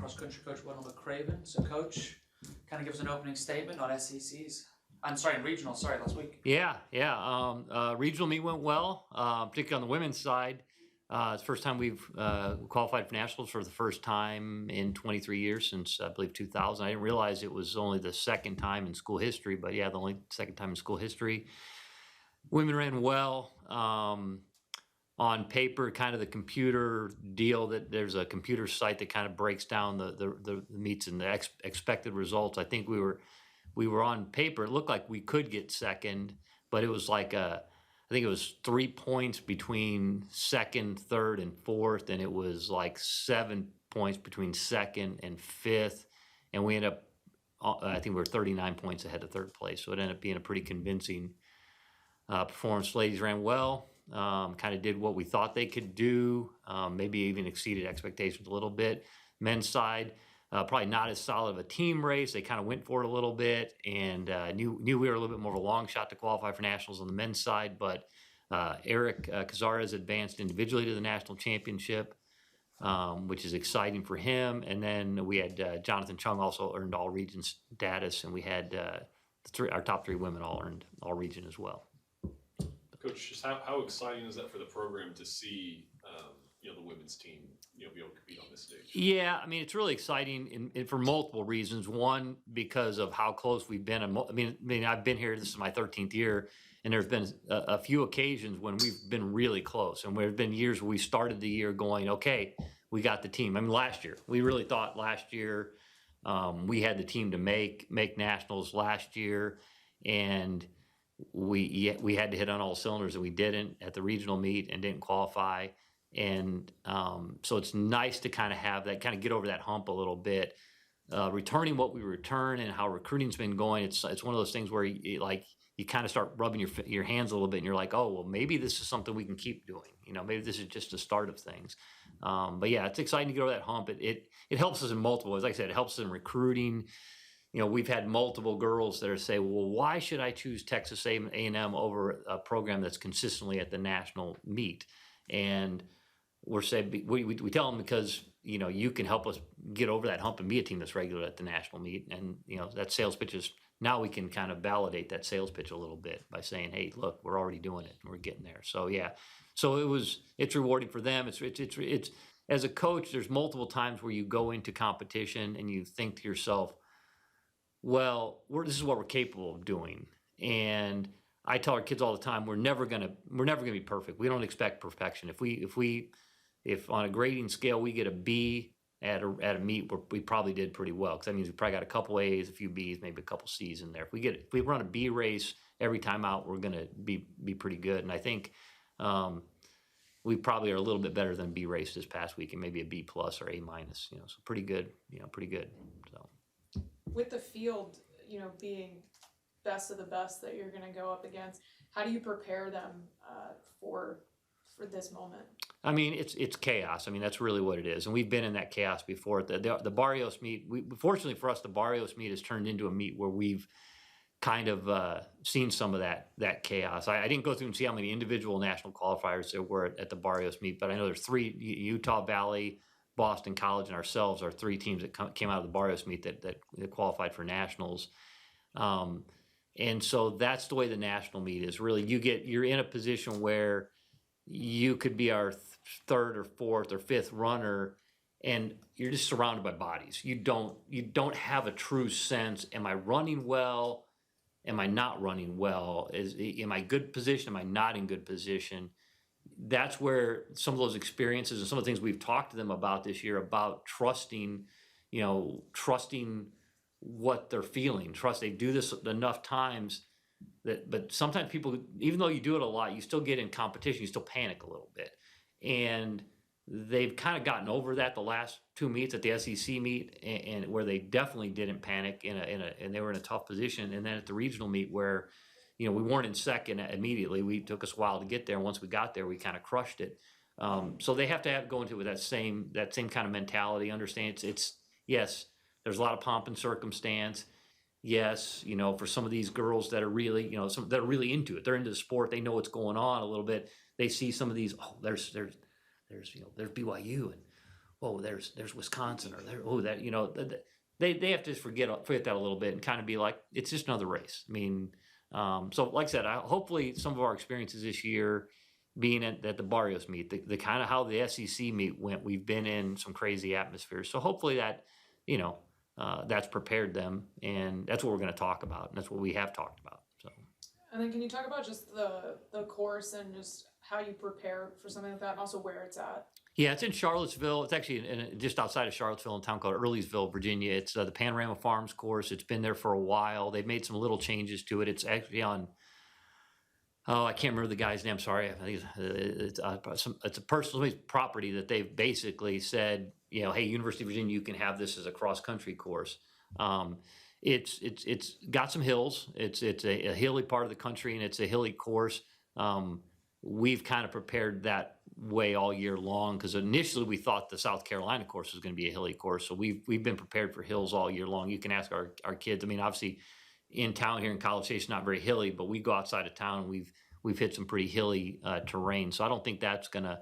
cross-country coach Wendel McRaven. So, Coach, kind of give us an opening statement on SECs. I'm sorry, regional. Sorry, last week. Regional meet went well, particularly on the women's side. It's the first time we've qualified for nationals for the first time in 23 years since, I believe, 2000. I didn't realize it was only the second time in school history, but yeah, the only second time in school history. Women ran well. On paper, kind of the computer deal that there's a computer site that kind of breaks down the meets and the expected results. I think we were on paper. It looked like we could get second, but it was like I think it was 3 points between second, third, and fourth, and it was like 7 points between second and fifth, and we ended up, I think we were 39 points ahead of third place, so it ended up being a pretty convincing performance. Ladies ran well, kind of did what we thought they could do, maybe even exceeded expectations a little bit. Men's side, probably not as solid of a team race. They kind of went for it a little bit and knew we were a little bit more of a long shot to qualify for nationals on the men's side. But Eric Cazares advanced individually to the national championship, which is exciting for him. And then we had Jonathan Chung also earned all region status, and we had our top three women all earned all region as well. Coach, just how exciting is that for the program to see the women's team be able to compete on this stage? Yeah, I mean, it's really exciting for multiple reasons. One, because of how close we've been. I mean, I've been here. This is my 13th year, and there's been a few occasions when we've been really close. And there have been years where we started the year going, okay, we got the team. I mean, last year we really thought we had the team to make nationals last year, and we had to hit on all cylinders, and we didn't at the regional meet and didn't qualify. And so it's nice to kind of have that, kind of get over that hump a little bit. Returning what we return and how recruiting's been going, it's one of those things where you kind of start rubbing your hands a little bit, and you're like, oh, well, maybe this is something we can keep doing. Maybe this is just the start of things. But yeah, it's exciting to get over that hump. It helps us in multiple ways. Like I said, it helps us in recruiting. We've had multiple girls that are saying, well, why should I choose Texas A&M over a program that's consistently at the national meet? And we tell them because, you can help us get over that hump and be a team that's regular at the national meet. And, that sales pitch is, now we can kind of validate that sales pitch a little bit by saying, hey, look, we're already doing it and we're getting there. So, yeah. So it's rewarding for them. It's as a coach, there's multiple times where you go into competition and you think to yourself, well, this is what we're capable of doing. And I tell our kids all the time, we're never gonna be perfect. We don't expect perfection. If on a grading scale we get a B at a meet, we probably did pretty well, because that means we probably got a couple A's, a few B's, maybe a couple C's in there. If we run a B race every time out, we're gonna be pretty good. And I think we probably are a little bit better than B race this past week, and maybe a B plus or A minus. So pretty good. Pretty good. So with the field, being best of the best that you're going to go up against, how do you prepare them for this moment? I mean, it's chaos. I mean, that's really what it is, and we've been in that chaos before. The Barrios meet, fortunately for us, the Barrios meet has turned into a meet where we've kind of seen some of that chaos. I didn't go through and see how many individual national qualifiers there were at the Barrios meet, but I know there's three: Utah Valley, Boston College, and ourselves are three teams that came out of the Barrios meet that qualified for nationals. And so that's the way the national meet is. Really, you're in a position where you could be our third or fourth or fifth runner, and you're just surrounded by bodies. You don't have a true sense. Am I running well? Am I not running well? Am I good position? Am I not in good position? That's where some of those experiences and some of the things we've talked to them about this year about trusting what they're feeling. They do this enough times but sometimes people, even though you do it a lot, you still get in competition, you still panic a little bit. And they've kind of gotten over that the last two meets at the SEC meet, and where they definitely didn't panic and they were in a tough position. And then at the regional meet where, we weren't in second immediately. It took us a while to get there. Once we got there, we kind of crushed it. So they have to go into it with that same kind of mentality. Understand yes, there's a lot of pomp and circumstance. Yes, for some of these girls that are really, that are really into it. They're into the sport. They know what's going on a little bit. They see some of these. There's BYU, and oh, there's Wisconsin, or there, oh, that, they have to just forget that a little bit and kind of be like, it's just another race. I mean, so like I said, hopefully some of our experiences this year being at the Barrios meet, the kind of how the SEC meet went, we've been in some crazy atmospheres. So hopefully that, that's prepared them, and that's what we're going to talk about, and that's what we have talked about. So. And then can you talk about just the course and just how you prepare for something like that, and also where it's at? Yeah, it's in Charlottesville. It's actually just outside of Charlottesville, in a town called Earlysville, Virginia. It's the Panorama Farms course. It's been there for a while. They've made some little changes to it. It's actually on, I can't remember the guy's name. Sorry, I think it's a personal property that they've basically said, hey, University of Virginia, you can have this as a cross country course. It's got some hills. It's a hilly part of the country, and it's a hilly course. We've kind of prepared that way all year long, because initially we thought the South Carolina course was going to be a hilly course. So we've been prepared for hills all year long. You can ask our kids. I mean, obviously in town here in College Station, not very hilly, but we go outside of town and we've hit some pretty hilly terrain. So I don't think that's gonna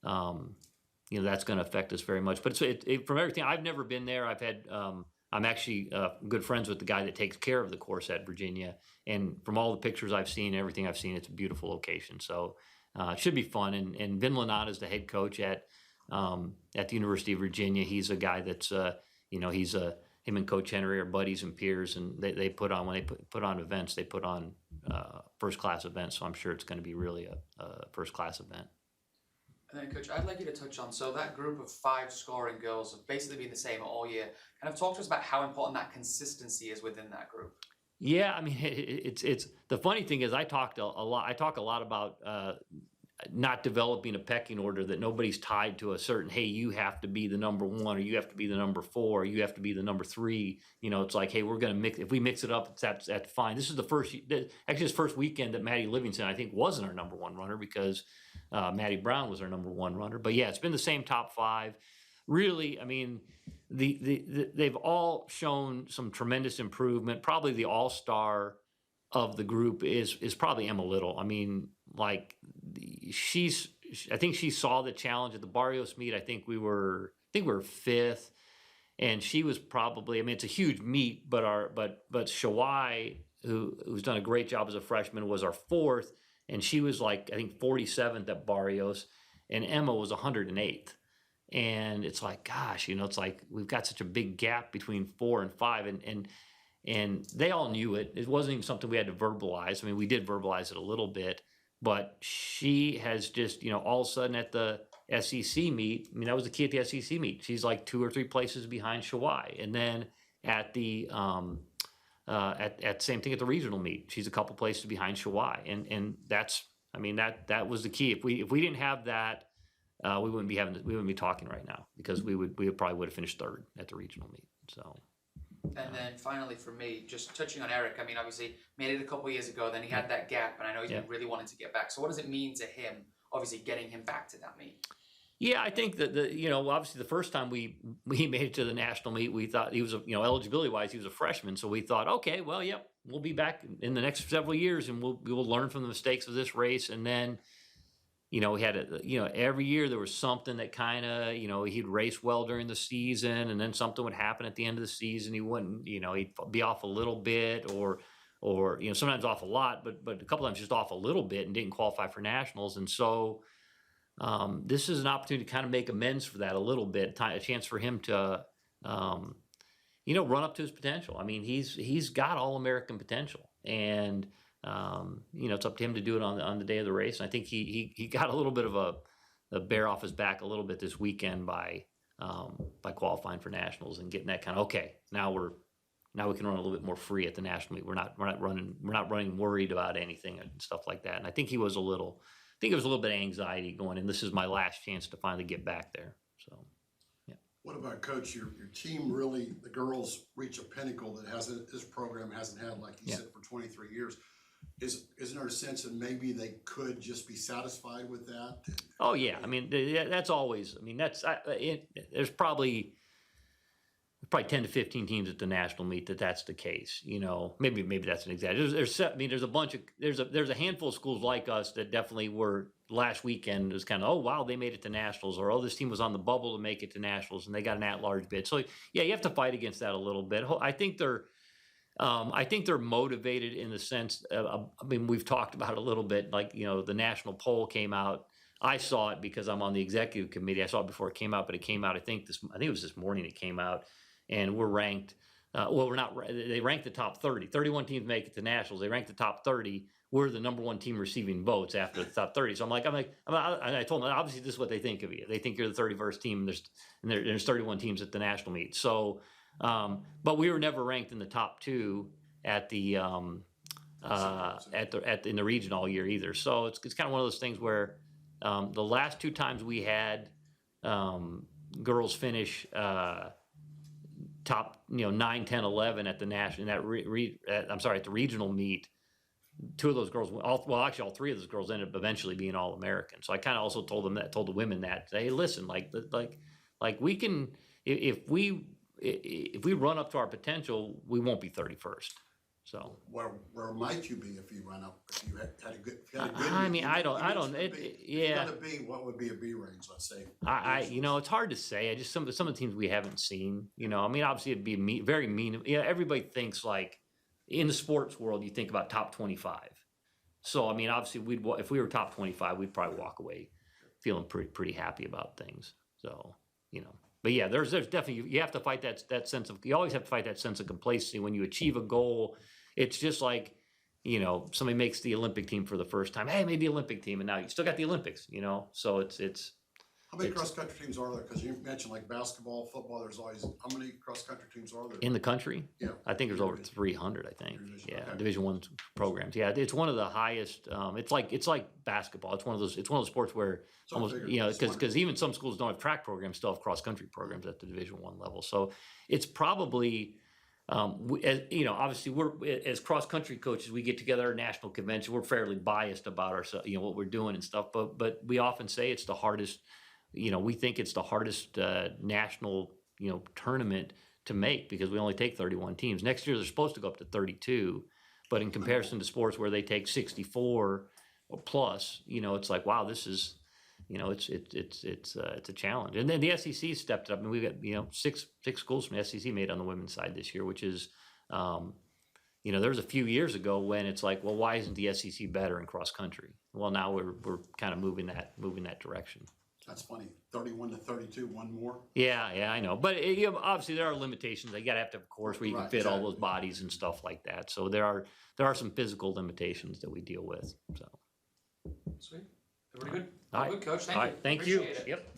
that's gonna affect us very much. But from everything, I've never been there. I've had I'm actually good friends with the guy that takes care of the course at Virginia, and from all the pictures I've seen, everything I've seen, it's a beautiful location. So it should be fun. And Vin Lanata is the head coach at the University of Virginia. He's a guy that's him and Coach Henry are buddies and peers, and they put on, when they put on events, they put on first class events. So I'm sure it's going to be really a first class event. And then, Coach, I'd like you to touch on, so that group of 5 scoring girls have basically been the same all year. Kind of talk to us about how important that consistency is within that group. Yeah, I mean, it's the funny thing is I talk a lot about not developing a pecking order, that nobody's tied to a certain, hey, you have to be the number 1, or you have to be the number 4, or you have to be the number 3. It's like, hey, we're going to mix. If we mix it up, that's fine. This is this first weekend that Maddie Livingston, I think, wasn't our number 1 runner, because Maddie Brown was our number 1 runner. But yeah, it's been the same top 5. Really, I mean, they've all shown some tremendous improvement. Probably the all-star of the group is probably Emma Little. I mean, like, I think she saw the challenge at the Barrios meet. I think we were 5th, and she was probably, I mean, it's a huge meet, but Shawai, who's done a great job as a freshman, was our 4th, and she was like, I think 47th at Barrios, and Emma was 108th. And it's like, gosh, it's like we've got such a big gap between 4 and 5, and they all knew it. It wasn't even something we had to verbalize. I mean, we did verbalize it a little bit, but she has just, all of a sudden at the SEC meet, I mean, that was the key at the SEC meet. She's like 2 or 3 places behind Shawai. And then at the same thing at the regional meet, she's a couple places behind Shawai. And that's, I mean, that was the key. If we didn't have that, we wouldn't be talking right now, because we probably would have finished 3rd at the regional meet. So. And then finally for me, just touching on Eric, I mean, obviously made it a couple of years ago, then he had that gap, and I know he really wanted to get back. So what does it mean to him, obviously getting him back to that meet? Yeah, I think that obviously the first time we made it to the national meet, we thought he was, eligibility wise, he was a freshman. So we thought, okay, well, yep, we'll be back in the next several years, and we will learn from the mistakes of this race. And then, we had every year there was something that kind of, he'd race well during the season, and then something would happen at the end of the season. He wouldn't, he'd be off a little bit, or sometimes off a lot, but a couple times just off a little bit and didn't qualify for nationals. And so this is an opportunity to kind of make amends for that a little bit, a chance for him to, run up to his potential. I mean, he's got All-American potential, and it's up to him to do it on the day of the race. And I think he got a little bit of a bear off his back a little bit this weekend by qualifying for nationals and getting that kind of, okay, now we can run a little bit more free at the national meet. We're not running worried about anything and stuff like that. And I think it was a little bit of anxiety going in. This is my last chance to finally get back there. So. Yeah. What about, Coach, your team really, the girls reach a pinnacle that this program hasn't had, like you said, for 23 years. Isn't there a sense that maybe they could just be satisfied with that? Oh yeah, I mean that's always. I mean there's probably 10 to 15 teams at the national meet that's the case. Maybe that's an exaggeration. There's a bunch of there's a handful of schools like us that definitely were last weekend was kind of, oh wow, they made it to nationals, or oh, this team was on the bubble to make it to nationals and they got an at-large bid. So yeah, you have to fight against that a little bit. I think they're motivated in the sense of, I mean, we've talked about it a little bit, like, the national poll came out. I saw it because I'm on the executive committee. I saw it before it came out, but it came out, I think it was this morning it came out, and we're ranked, we're not, they ranked the top 30. 31 teams make it to nationals. They ranked the top 30. We're the number one team receiving votes after the top 30. So I told them, obviously this is what they think of you. They think you're the 31st team, and there's 31 teams at the national meet. So, but we were never ranked in the top 2 at the, in the region all year either. So it's kind of one of those things where, the last 2 times we had girls finish top 9, 10, 11 at the national at the regional meet, 2 of those girls, all 3 of those girls ended up eventually being All-American. So I kind of also told the women that, hey, listen, like we can, if we run up to our potential, we won't be 31st. So where might you be if you run up? If you had a good, I mean, I don't. If you got a B, what would be a B range? Let's say. It's hard to say. I just some of the teams we haven't seen. I mean, obviously it'd be very mean. Everybody thinks like in the sports world, you think about top 25. So I mean, obviously if we were top 25, we'd probably walk away feeling pretty happy about things. So But yeah, there's definitely, you have to fight that sense of, you always have to fight that sense of complacency when you achieve a goal. It's just like, somebody makes the Olympic team for the first time. Hey, made the Olympic team, and now you still got the Olympics, so it's. How many cross-country teams are there? Because you mentioned like basketball, football, there's always, how many cross-country teams are there? In the country? Yeah. I think there's over 300, I think. Division, okay. Division I programs. Yeah, it's one of the highest, it's like basketball. It's one of those sports where almost, because even some schools don't have track programs, still have cross-country programs at the Division I level. So it's probably, obviously we're, as cross-country coaches, we get together at our national convention. We're fairly biased about ourselves, what we're doing and stuff, but we often say it's the hardest, we think it's the hardest national, tournament to make because we only take 31 teams. Next year they're supposed to go up to 32, but in comparison to sports where they take 64 or plus, it's like, wow, this is, it's a challenge. And then the SEC stepped up, and we got 6 schools from the SEC made on the women's side this year, which is, there was a few years ago when it's like, well, why isn't the SEC better in cross country? Well, now we're kind of moving that direction. That's funny. 31 to 32, one more. Yeah, I know. But obviously there are limitations. You got to have a course where you can fit all those bodies and stuff like that. So there are some physical limitations that we deal with. So. Sweet. Everybody good? All right. Good, Coach. Thank All you. right. Thank you. Appreciate it. Yep.